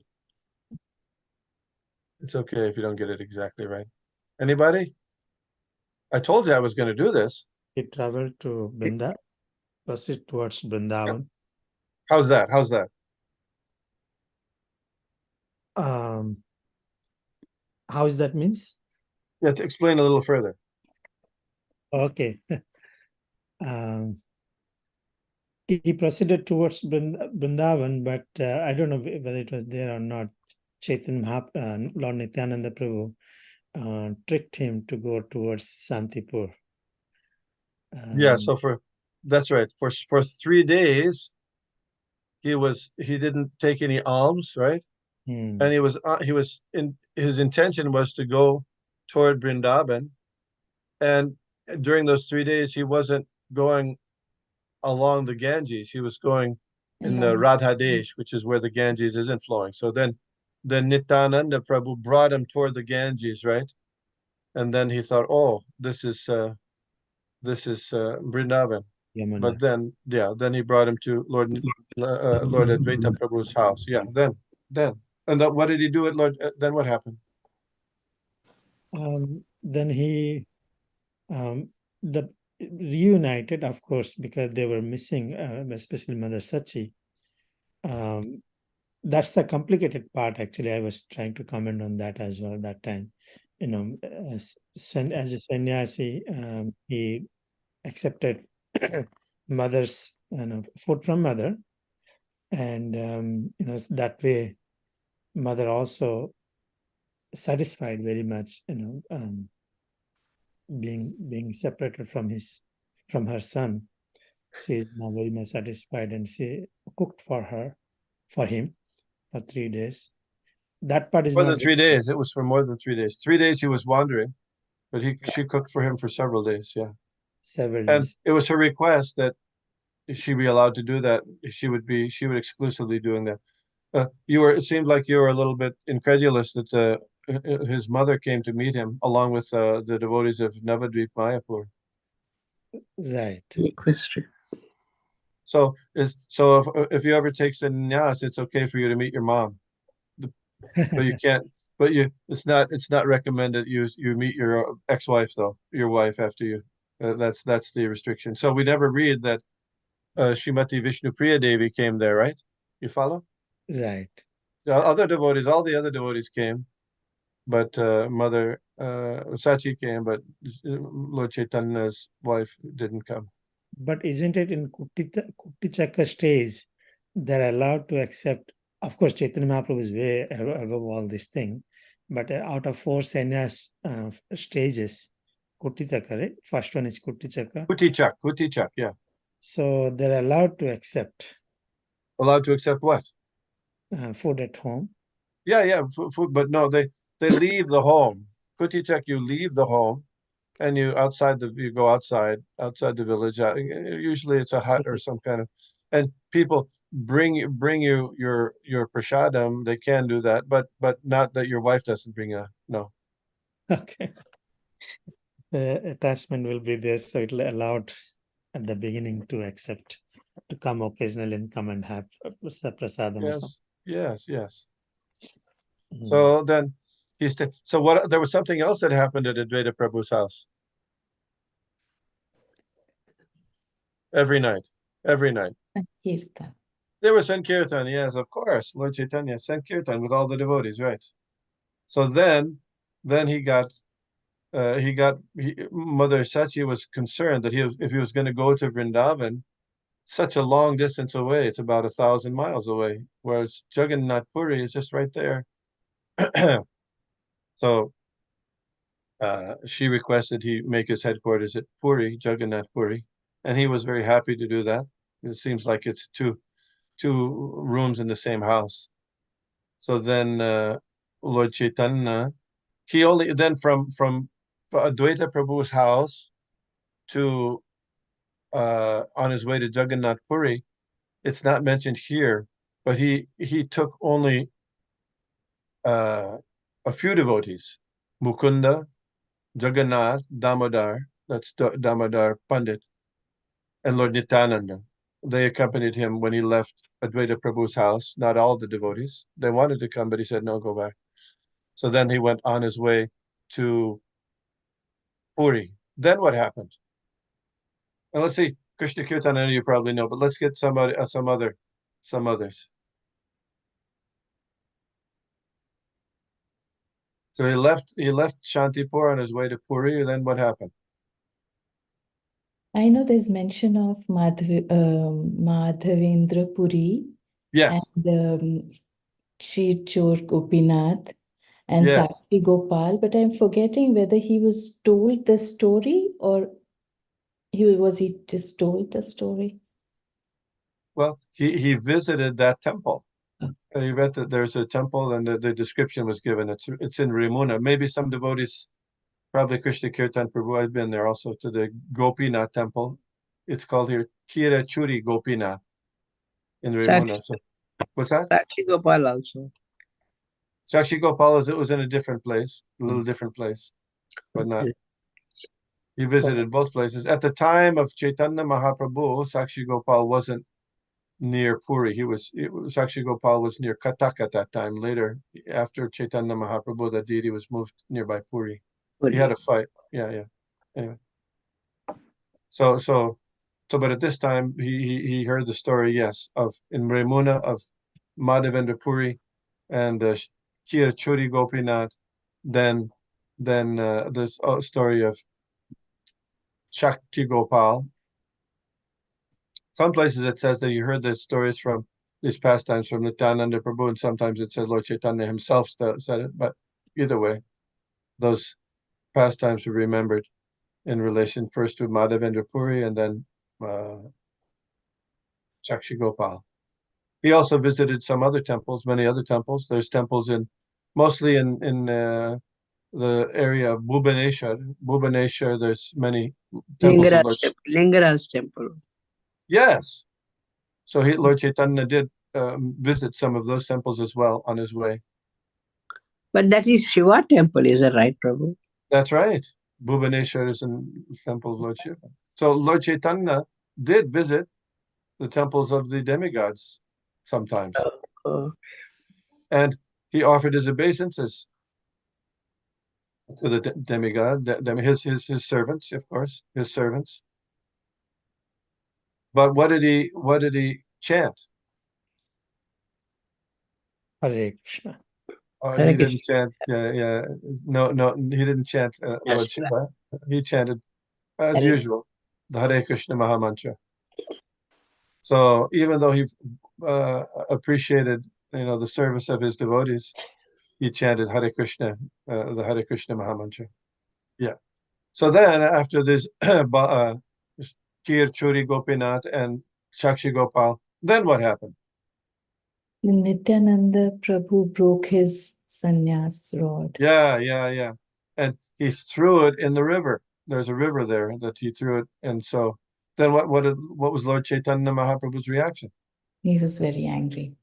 It's okay if you don't get it exactly right. Anybody? I told you I was going to do this. He traveled to Brinda, proceed towards Brindavan. How's that? How's that? How is that means? Yeah, to explain a little further. Okay. He proceeded towards Brindavan, but I don't know whether it was there or not. Chaitanya Lord Nityananda Prabhu tricked him to go towards Santipur. Yeah, so that's right. For 3 days he didn't take any alms, right? Hmm. And his intention was to go toward Vrindavan, and during those 3 days he wasn't going along the Ganges. He was going in the Radha Desh, which is where the Ganges isn't flowing. So then Nityananda Prabhu brought him toward the Ganges, right? And then he thought, oh, this is Vrindavan. Yamuna. But then he brought him to Lord Advaita Prabhu's house. Yeah, then and what did he do at Lord? Then what happened? Then he the reunited, of course, because they were missing, especially Mother Sachi. That's the complicated part. Actually, I was trying to comment on that as well that time. You know, as a sannyasi, he accepted mother's food from mother, and that way, mother also satisfied very much. Being separated from her son, she is now very much satisfied, and she cooked for him for 3 days. That part is More not than 3 days. It was for more than 3 days. 3 days he was wandering, but she cooked for him for several days. Yeah, several and days. it was her request that she be allowed to do that. She would exclusively doing that. It seemed like you were a little bit incredulous that his mother came to meet him along with the devotees of Navadvip Mayapur. Right. Any question? So if you ever take sannyas, it's okay for you to meet your mom, but you can't. But it's not recommended you meet your ex-wife though, your wife after you. That's the restriction. So we never read that Srimati Vishnupriya Devi came there, right? You follow? Right. All the other devotees came, but Mother Sachi came, but Lord Chaitanya's wife didn't come. But isn't it in Kuttichakka stage, they're allowed to accept, of course, Chaitanya Mahaprabhu is way above all this thing, but out of 4 sannyas stages, Kuttichakka, right? First one is Kuttichakka. Kutichak, yeah. So they're allowed to accept Allowed to accept what? food at home. Yeah, food, but no, they leave the home. Kutichak, you leave the home, and you go outside the village. Usually it's a hut or some kind of, and people bring you your prasadam. They can do that, but not that your wife doesn't bring no. Okay. The attachment will be there, so it'll allowed at the beginning to accept, to come occasionally and come and have prasadam or something. Yes. So then so what? There was something else that happened at Advaita Prabhu's house. Every night. Kirtan. There was Sankirtan, yes, of course. Lord Chaitanya, Sankirtan with all the devotees, right? So then Mother Sachi was concerned that if he was going to go to Vrindavan, such a long distance away, it's about 1,000 miles away, whereas Jagannath Puri is just right there. So she requested he make his headquarters at Puri, Jagannath Puri, and he was very happy to do that. It seems like it's two rooms in the same house. So then Lord Chaitanya, he only then from Advaita Prabhu's house to on his way to Jagannath Puri, it's not mentioned here, but he took only a few devotees, Mukunda, Jagannath, Damodar, that's Damodar Pandit, and Lord Nityananda. They accompanied him when he left Advaita Prabhu's house. Not all the devotees. They wanted to come, but he said, no, go back. So then he went on his way to Puri. Then what happened? And let's see, Krishna Kirtan, I know you probably know, but let's get some others. So he left Shantipur on his way to Puri, and then what happened? I know there's mention of Madhavendra Puri Yes. and Chor Gopinath and Yes. Sakshi Gopal, but I'm forgetting whether he was told the story or he just told the story. Well, he visited that temple. Okay. He read that there's a temple, and the description was given. It's in Ramuna. Maybe some devotees, probably Krishna Kirtan Prabhu, I've been there also, to the Gopinath temple. It's called here Kira Churi Gopinath in Ramuna. So what's that? Sakshi Gopal also. Sakshi Gopal was in a different place, a little different place, but not. He visited both places. At the time of Chaitanya Mahaprabhu, Sakshi Gopal wasn't near Puri. Sakshi Gopal was near Katak at that time. Later, after Chaitanya Mahaprabhu, the deity was moved nearby Puri. He had a fight. Yeah. Anyway. So, but at this time, he heard the story, yes, of in Ramuna of Madhavendra Puri and Kira Churi Gopinath. Then this story of Shakti Gopal. Some places it says that you heard the stories from these pastimes from Nityananda Prabhu, and sometimes it says Lord Chaitanya himself said it. But either way, those pastimes were remembered in relation first to Madhavendra Puri and then Shakshi Gopal. He also visited some other temples, many other temples. There's temples mostly in the area of Bhubaneswar. Bhubaneswar, there's many temples of Lord. Lingaraj temple. Yes. So Lord Chaitanya did visit some of those temples as well on his way. But that is Shiva temple, is that right, Prabhu? That's right. Bhubaneswar is in the temple of Lord Shiva. So Lord Chaitanya did visit the temples of the demigods sometimes. And he offered his obeisances to the demigod, his servants, of course, his servants. But what did he chant? Hare Krishna. He didn't chant. No, he didn't chant Lord Shiva. He chanted, as usual, the Hare Krishna Mahamantra. So even though he appreciated, the service of his devotees, he chanted Hare Krishna, the Hare Krishna Mahamantra. Yeah. So then after this Kir Churi Gopinath and Shakshi Gopal, then what happened? Nityananda Prabhu broke his sannyas rod. Yeah. And he threw it in the river. There's a river there that he threw it. And so then what was Lord Chaitanya Mahaprabhu's reaction? He was very angry.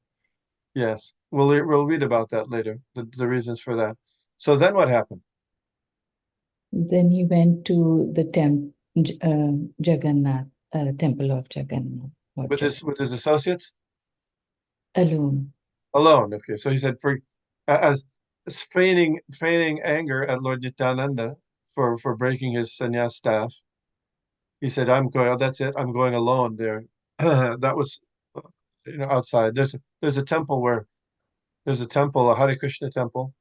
Yes. We'll read about that later, the reasons for that. So then what happened? Then he went to the Jagannath, temple of Jagannath. With his associates? Alone. Okay. So he said, as feigning anger at Lord Nityananda for breaking his sannyas staff, he said, that's it, I'm going alone there. That was outside. There's a temple a Hare Krishna temple.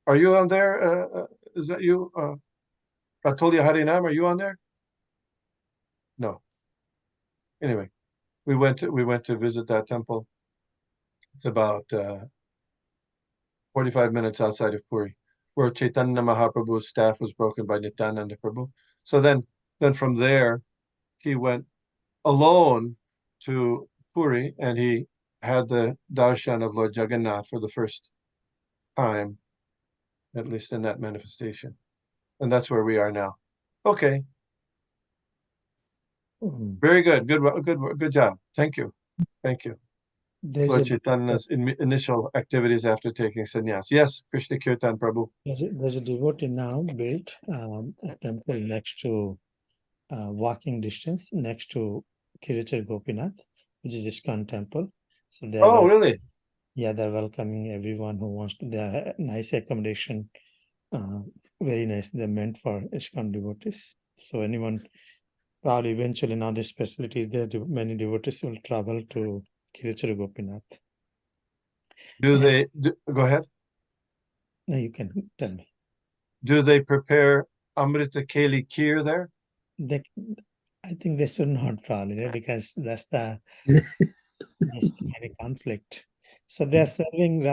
Are you on there? Is that you? Atulya Harinam, are you on there? No. Anyway, we went to visit that temple. It's about 45 minutes outside of Puri, where Chaitanya Mahaprabhu's staff was broken by Nityananda Prabhu. So then from there, he went alone to Puri, and he had the darshan of Lord Jagannath for the first time, at least in that manifestation. And that's where we are now. Okay. Very good. Good job. Thank you. Lord Chaitanya's initial activities after taking sannyas. Yes, Krishna Kirtan Prabhu. There's a devotee now built a temple next to walking distance next to Kirichar Gopinath, which is ISKCON temple. So Really? Yeah, they're welcoming everyone who wants to. They have nice accommodation. Very nice. They're meant for ISKCON devotees. So anyone, probably eventually now this facility is there. Many devotees will travel to Kirichara Gopinath. Go ahead. Now you can tell me. Do they prepare Amrita Keli Kheer there? They, I think they should not probably, right? Because that's the there's any conflict. So they are serving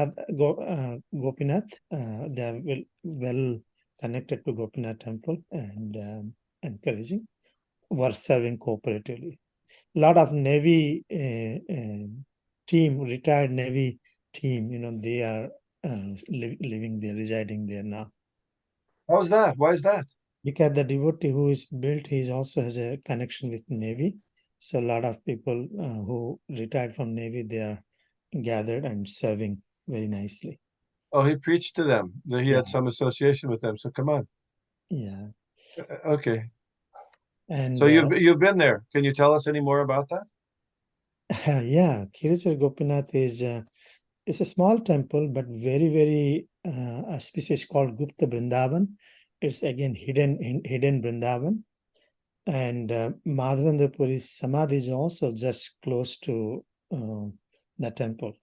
Gopinath. They are well connected to Gopinath temple and encouraging. Were serving cooperatively. A lot of Navy team, retired Navy team, they are living there, residing there now. How is that? Why is that? Because the devotee who is built, he also has a connection with Navy. So a lot of people who retired from Navy, they are gathered and serving very nicely. Oh, he preached to them. He had some association with them. So come on. Yeah. Okay. And so you've been there. Can you tell us any more about that? yeah, Kirichara Gopinath is it's a small temple, but very, very auspicious, called Gupta Vrindavan. It's again hidden Vrindavan. And Madhavendra Puri's Samadhi is also just close to the temple.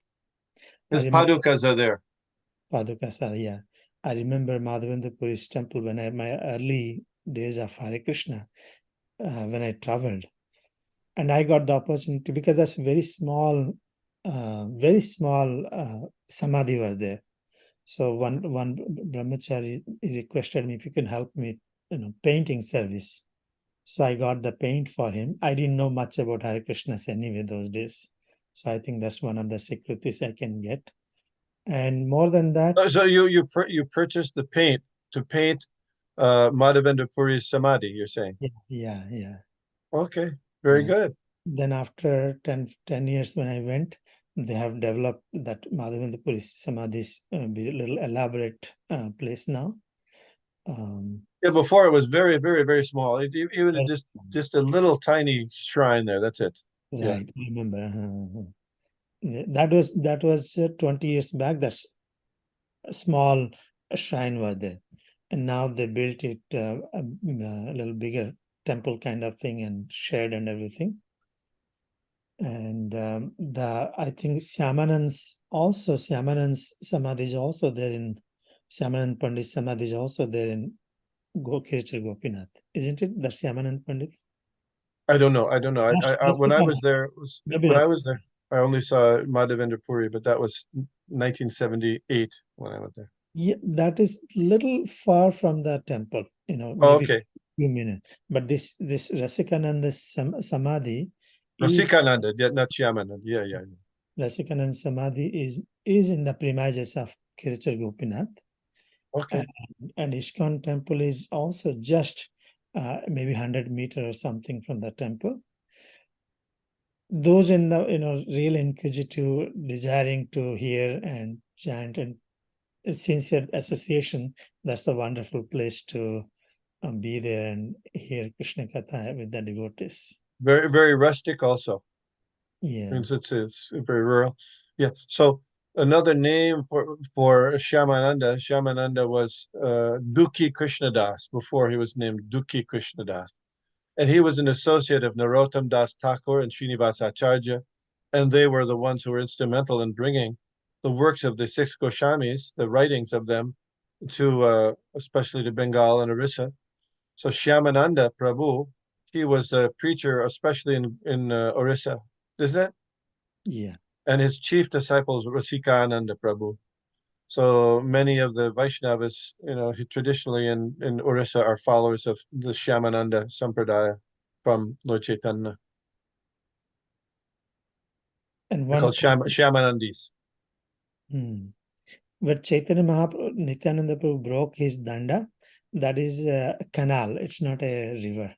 His padukas are there. Padukas are, yeah. I remember Madhavendra Puri's temple when my early days of Hare Krishna, when I traveled. And I got the opportunity, because that's very small Samadhi was there. So one brahmachari requested me if you can help me, painting service. So I got the paint for him. I didn't know much about Hare Krishnas anyway those days. So I think that's one of the securities I can get. And more than that. So you purchased the paint to paint Madhavendra Puri's Samadhi, you're saying? Yeah. Okay, very good. Then after 10 years when I went, they have developed that Madhavendra Puri Samadhi's be a little elaborate place now. Yeah, before it was very, very, very small. Even just a little tiny shrine there. That's it. Right, yeah. I remember. That was 20 years back. That's a small shrine was there, and now they built it a little bigger temple kind of thing, and shed and everything. And I think Shyamanand's Samadhi is also there in Shyamanand Pandit Samadhi is also there in Kirichara Gopinath, isn't it? The Shyamanand Pandit. I don't know. When I was there, I only saw Madhavendra Puri, but that was 1978 when I went there. Yeah, that is little far from the temple, maybe okay. few minutes. But this Rasikananda Samadhi. Rasikananda, not Shyamananda. Yeah. Rasikananda Samadhi is in the premises of Kirichara Gopinath. Okay. And ISKCON temple is also just maybe 100 meters or something from the temple. Those in the real inquisitive, desiring to hear and chant and sincere association, that's the wonderful place to be there and hear Krishna Katha with the devotees. Very, very rustic also. Yeah. It's very rural. Yeah. So another name for Shyamananda was Dukhi Krishnadas before he was named Dukhi Krishnadas. And he was an associate of Narottam Das Thakur and Srinivasa Acharya, and they were the ones who were instrumental in bringing the works of the six Goswamis, the writings of them, to especially to Bengal and Orissa. So Shyamananda Prabhu, he was a preacher, especially in Orissa, isn't it? Yeah. And his chief disciples were Rasikananda Prabhu. So many of the Vaishnavas, traditionally in Orissa are followers of the Shyamananda Sampradaya from Lord Chaitanya. And they're called Shyamanandis. But Chaitanya Mahaprabhu, Nityananda Prabhu broke his danda. That is a canal. It's not a river.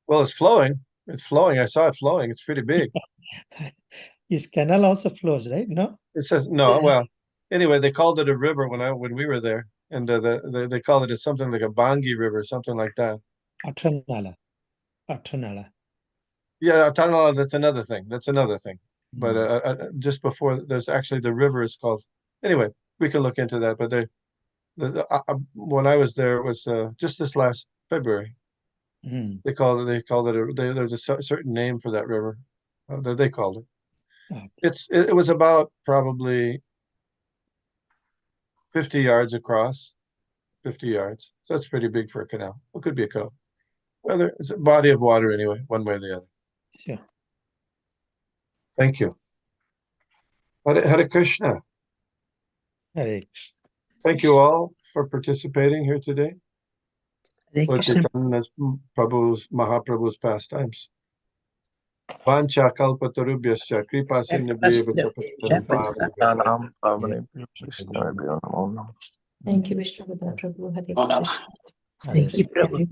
Well, it's flowing. It's flowing. I saw it flowing. It's pretty big. His canal also flows, right? No? It says no. Well, anyway, they called it a river when we were there, and they called it something like a Bangi River, something like that. Atranala. Yeah, Atranala. That's another thing. but just before, there's actually the river is called. Anyway, we can look into that. But when I was there, it was just this last February. They called it. There's a certain name for that river that they called it. It was about probably 50 yards across, 50 yards. So that's pretty big for a canal. It could be a cove. Whether it's a body of water anyway, one way or the other. Sure. Thank you. Hare Krishna. Hare Krishna. Thank you all for participating here today. Hare Lord Krishna. Chaitanya's Mahaprabhu's pastimes. Vancha kalpatarubhyascha kripa sindhubhyevacha patitanam pavanebhyo. Thank you, Vishnugada Prabhu. Hare Krishna. Thank you, Prabhu.